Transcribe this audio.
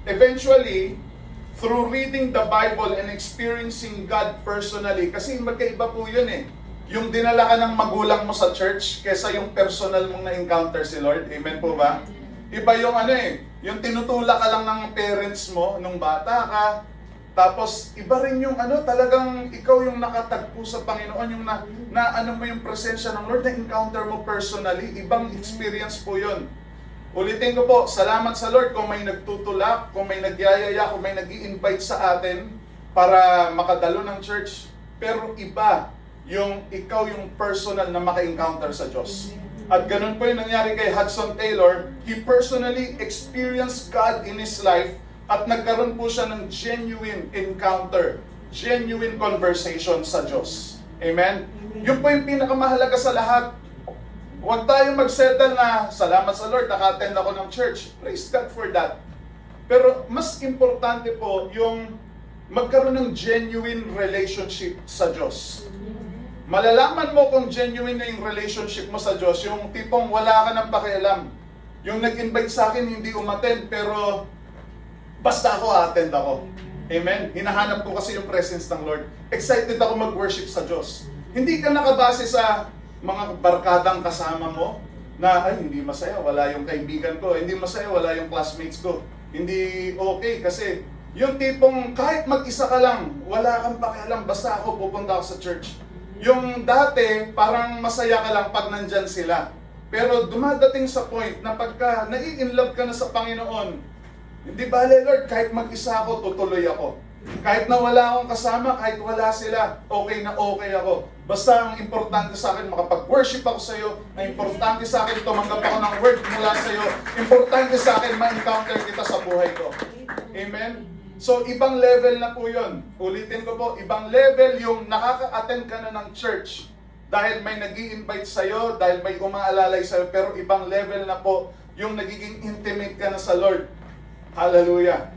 eventually, through reading the Bible and experiencing God personally, kasi magkaiba po yun eh. Yung dinala ka ng magulang mo sa church kesa yung personal mong na-encounter si Lord. Amen po ba? Iba yung yung tinutulak ka lang ng parents mo nung bata ka. Tapos iba rin yung talagang ikaw yung nakatagpo sa Panginoon, yung na mo yung presensya ng Lord, na-encounter mo personally. Ibang experience po yun. Ulitin ko po, salamat sa Lord kung may nagtutulak, kung may nagyayaya, kung may nag-i-invite sa atin para makadalo ng church. Pero iba yung ikaw yung personal na maka-encounter sa Diyos. At ganun po yung nangyari kay Hudson Taylor. He personally experienced God in his life at nagkaroon po siya ng genuine encounter, genuine conversation sa Diyos. Amen? Yun po yung pinakamahalaga sa lahat. Huwag tayo mag-settle na, salamat sa Lord, naka-attend ako ng church. Praise God for that. Pero mas importante po yung magkaroon ng genuine relationship sa Diyos. Malalaman mo kung genuine na yung relationship mo sa Diyos, yung tipong wala ka ng pakialam. Yung nag-invite sa akin, hindi umattend, pero basta ako, attend ako. Amen? Hinahanap ko kasi yung presence ng Lord. Excited ako mag-worship sa Diyos. Hindi ka nakabase sa mga barkadang kasama mo na, hindi masaya, wala yung kaibigan ko. Hindi masaya, wala yung classmates ko. Hindi okay kasi yung tipong kahit mag-isa ka lang, wala kang pakialam, basta ako pupunta ako sa church. Yung dati, parang masaya ka lang pag nandyan sila. Pero dumadating sa point na pagka nai-inlove ka na sa Panginoon, hindi bale Lord, kahit mag-isa ako, tutuloy ako. Kahit na wala akong kasama, kahit wala sila, okay na okay ako. Basta ang importante sa akin, makapag-worship ako sa iyo. Ang importante sa akin, tumanggap ako ng word mula sa iyo. Importante sa akin, ma-encounter kita sa buhay ko. Amen? So, ibang level na po yun. Ulitin ko po, ibang level yung nakaka-attend ka na ng church dahil may nag-i-invite sa'yo, dahil may umaalalay sa'yo, pero ibang level na po yung nagiging intimate ka na sa Lord. Hallelujah.